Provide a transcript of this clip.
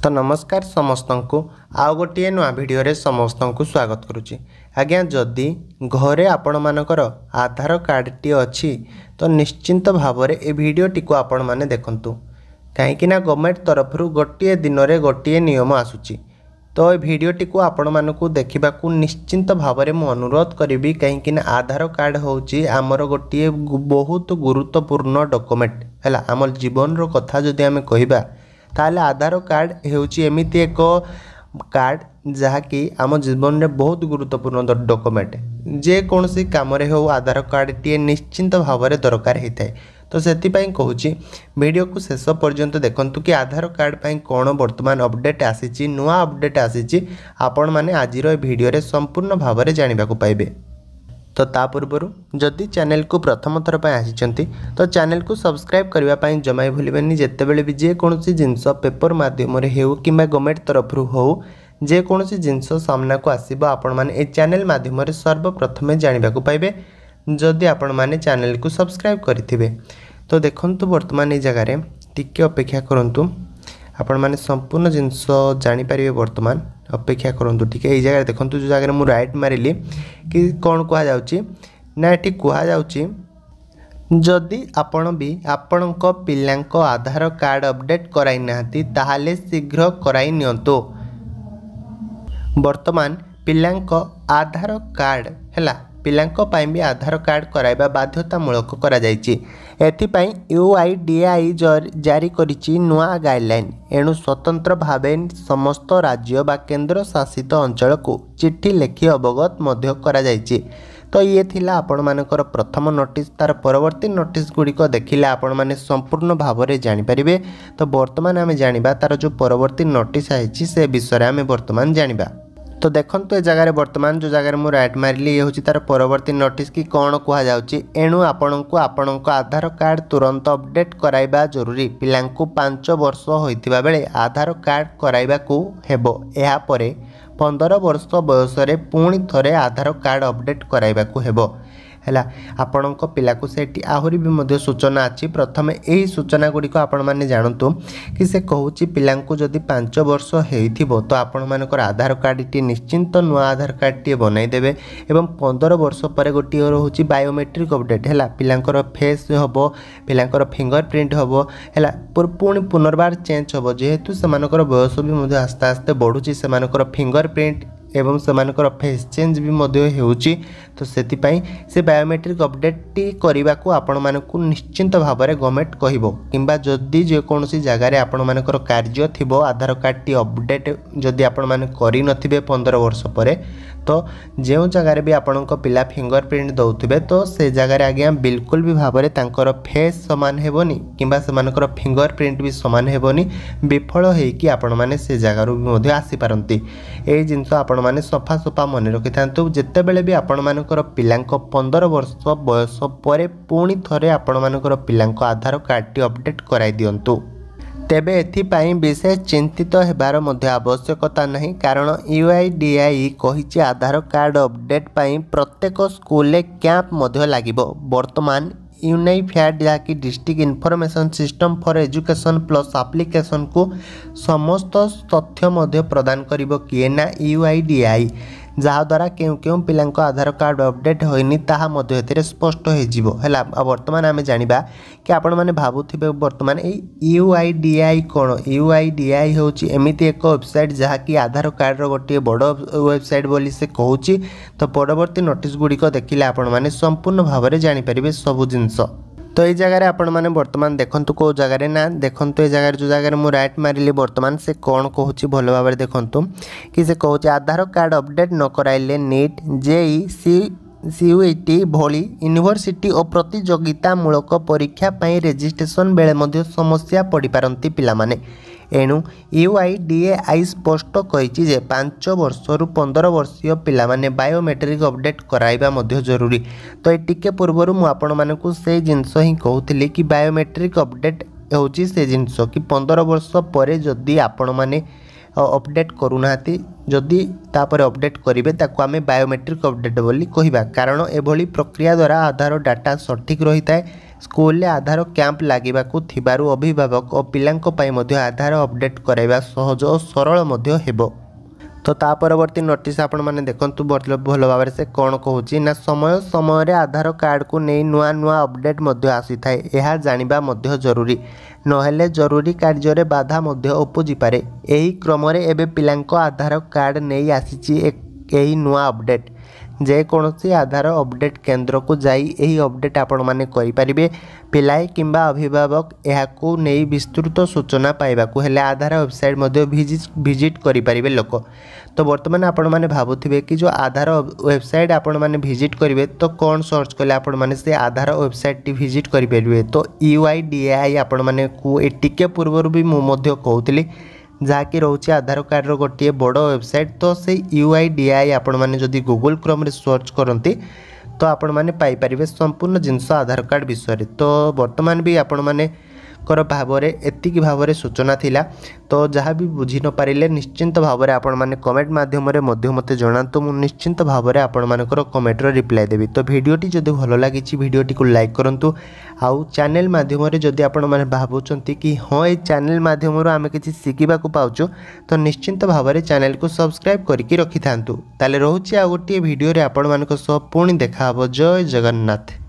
तो नमस्कार समस्त को आउ गोटे नुआ भिडियो समस्त को स्वागत करुच्ची। आज्ञा जदि घरे आपण मानकर आधार कार्डटी अच्छी तो निश्चिंत भाव में ये भिडटी को आपण मैंने देखु कहीं गवर्नमेंट तरफ गोटे दिन में गोटे नियम आसूची। तो ये भिडटी को आपण मानक देखा निश्चिंत भाव में मुझे अनुरोध करी कहीं आधार कार्ड होची आमर गोटे बहुत गुरुत्वपूर्ण डॉक्यूमेंट है आम जीवन कथा जदि आम कहबा ताले आधार कार्ड हेउची एमिति एक कार्ड जहाँकि आम जीवन में बहुत गुरुत्वपूर्ण डॉक्यूमेंट जे कौन सी काम हो आधार कार्ड टी निश्चिंत भाव में दरकार होता है। तो से कहूँ वीडियो को शेष पर्यंत देखंतु कि आधार कार्ड पाई कौन वर्तमान अपडेट आसी नुआ अपडेट आसी आपण मैंने आज भिडियो संपूर्ण भाव में जानवा पाइबे। तो ता पूर्व जदि चैनल को प्रथम थर पर आसी तो चैनल को सब्सक्राइब करने जमा भूलें जितेबाला भी जेकोसी जिनस पेपर मध्यम हो कि गवर्नमेंट तरफ हो जेकोसी जिनस सामना को आसब आपण मैंने चैनल मध्यम सर्वप्रथमे जानवा पाइबे जदि आपण मैंने चैनल को सब्सक्राइब करेंगे। तो देखु वर्तमान ये जगार टिके अपेक्षा करूँ आपण मैंने संपूर्ण जिनस जानीपर वर्तमान अपेक्षा करूँ ठीक है। ये जगह देखो जो जगह मुझे राइट मारिली कि कौन कहुच्छी ना ये कहुच्छी जदि आपण भी आपण पिलांको आधार कार्ड अपडेट कराई नाहंती ताहाले शीघ्र कराई नियंतु। वर्तमान पिलांको आधार कार्ड हैला पिलांको पाई भी आधार कार्ड कराइबा बाध्यतामूलक करा जायछि। एथिपाई UIDAI जारी करिछि नुआ गाइडलाइन। एणु स्वतंत्र भावे समस्त राज्य बा केंद्र शासित अंचल को चिट्ठी लिखि अवगत मध्य करा जायछि। तो ये थिला आपण मानकर प्रथम नोटिस तार परवर्ती नोटिस गुड़िक देखिले आपण माने संपूर्ण भाव में जानीपारे। तो वर्तमान आम जानिबा तार जो परवर्ती नोटिस आइछि से विषय आम वर्तमान जानिबा। तो देखो ये जगह वर्तमान जो जगह मुझे राइट मारिली ये हूँ तार परवर्ती नोटिस कि कौन कहुच्छी एणु आपण को आधार कार्ड तुरंत अपडेट कराइबा जरूरी। पिलांकु 5 वर्ष होइतिबा बेले आधार कार्ड कराइबा को हेबो। एहा परे 15 वर्ष बयस रे पुणी थरे आधार कार्ड अपडेट कराइबा को हेबो हैला। आपणक पिला को सेठी आहुरी भी मध्य सूचना अच्छी। प्रथमे यही सूचना गुड़िक आपण मैंने जानतु कि से कहूँ पिलांकु जदि 5 वर्ष होइथिबो तो आपण मानकर आधार कार्ड टी निश्चिंत नुआ आधार कार्ड टी बनाई देबे एवं 15 वर्ष पर गोटे रोचे बायोमेट्रिक अपडेट है पिलांकर फेस हबो पिलांकर फिंगरप्रिंट हबो हैला पुणी पुनर्बार चेंज हबो जेहेतु सेमानकर बयस भी मध्य आस्ते आस्ते बढ़ुची सेमानकर फिंगरप्रिंट एवं सेमानकर फेस चेंज भी मध्य होउची। तो सेतिपाई से बायोमेट्रिक अपडेट टी करने को आपण मानकु निश्चिंत भाव में गवर्नमेंट कहबो किंबा जदि जेकोसी जगार आपण मानकर कार्य थिबो आधार कार्ड टी अपडेट जदि आपण माने करि नथिबे 15 वर्ष पर तो जो जगार भी आपणक पिला फिंगरप्रिंट दौथिबे तो से जगार आज्ञा बिल्कुल भी भाव में तांकर फेस समान हेबोनी किंबा सेमानकर फिंगरप्रिंट भी समान हेबोनी विफल होइकी आपण माने से जगार भी मध्य आसी पारंती। ए जिंस आपण माने सफा सफा मन रखि थांतु जेतेबेले भी आपण मानकर पिलांको 15 वर्ष बयस पर पुणी थरे आपण मानकर पिलांको आधार कार्ड टी अपडेट कराई दियंतु। तेबे एथिपाई विशेष चिंतित हेबार मध्य आवश्यकता नहीं कारण UIDAI कहिछि आधार कार्ड अपडेट पाई प्रत्येक स्कूल कैंप मध्य लागिबो। वर्तमान यूनाइफाइड जहाँकि district information system for education plus application को समस्त तथ्य मध्य प्रदान करिबो किए ना UIDAI जहाद्वारा क्यों क्यों पिलांको आधार कार्ड अपडेट होइनी ताहा मध्य एथिरे स्पष्ट हो जिवो हैला। वर्तमान आमे जानिबा कि आपण माने भाबुथिबे वर्तमान ए UIDAI कोन UIDAI होची एमिति एक वेबसाइट जहा कि आधार कार्ड रो गोटे बड़ वेबसाइट बोली से कहूची। तो परवर्ती नोटिस गुड़िक देखिले आपण माने संपूर्ण भाव में जानि परिबे सब जिंस। तो ये जगह आपण मैंने वर्तमान देखंतु को जगह ना देखंतु ये जगह जो जगह मुझे राइट मारिली वर्तमान से कौन कहूँ भल भाव में देखंतु कि से कहूँ आधार कार्ड अपडेट न कराइले नीट JEE CUET भली यूनिवर्सिटी और प्रतियोगितामूलक परीक्षा पाई रजिस्ट्रेशन बेले मध्य समस्या पड़ पारती पिला माने। एणु UIDAI स्पष्ट कहिछि जे 5 वर्षरु 15 वर्षीय पिला माने बायोमेट्रिक अपडेट कराइबा मध्य जरूरी। तो ये टिके पूर्वरु मु आपण मानकु से जिंस ही कहूथिली कि बायोमेट्रिक अपडेट होछि से जिंस कि 15 वर्ष पर जदि आपण माने अपडेट करूनाहाती जदि तापर अपडेट करेंगे ताको आमे बायोमेट्रिक अपडेट बोली कहबा कारण एभली प्रक्रिया द्वारा आधार डाटा सठिक रही है स्कूल आधार कैंप लागिबाकु थिबारु अभिभावक और पिलांको पाई मध्य आधार अपडेट कराइबा सहज और सरल मध्य हेबो। तो ता परवर्ती नोटिस आपण मैंने देखु भल भाव से कौन कहूँ ना समय समय आधार कार्ड को नहीं नुआ नुआ अपडेट आसी थाए यह जानिबा मध्य जरूरी नहेले जरूरी कार्य बाधा उपजी पारे। एही क्रम एबे पिलांको आधार कार्ड नहीं आसी एक नुआ अपडेट जेकोसी आधार अपडेट केन्द्र को जाई यही अपडेट आपण मैंने करें पिलाए किंबा अभिभावक यहाकू नहीं विस्तृत सूचना पाइबाकू हेले आधार वेबसाइट विजिट करें लोक। तो बर्तमान आपण मैंने भावुथिबे कि जो आधार वेबसाइट आपण मैंने विजिट करेंगे तो कौन सर्च कले आपण मैंने से आधार वेबसाइट टी विजिट करेंगे। तो UIDAI आपण मैंने को टिके पूर्व भी मुझे कहूली जहाँकि रोचे आधार कार्ड रो गोटे बड़ वेबसाइट। तो से UIDAI आपण मैंने जदि गूगल क्रोम रे सर्च करती तो आपण मैंने पाइपर संपूर्ण जिनस आधार कार्ड विषय। तो बर्तमान भी आपण मैंने भाव एतिक भाव सूचना थिला। तो जहाँ भी बुझी न पारे निश्चिंत भाव में आपण मैंने कमेंट माध्यम मते जनातु मु निश्चिंत भाव में आपण मानकर कमेंट रिप्लाई देवी। तो वीडियोटी जदि भल लगी वीडियोटी को लाइक करूँ आउ चैनल माध्यम जदि आपण मैंने भावुंट कि हाँ ये चैनल माध्यम आम किसी शिखा पाचु तो निश्चिंत भाव में चैनल को सब्सक्राइब करके रखि था। ताले रोचे आ गोटे वीडियो आपण मान पुणी देखा। जय जगन्नाथ।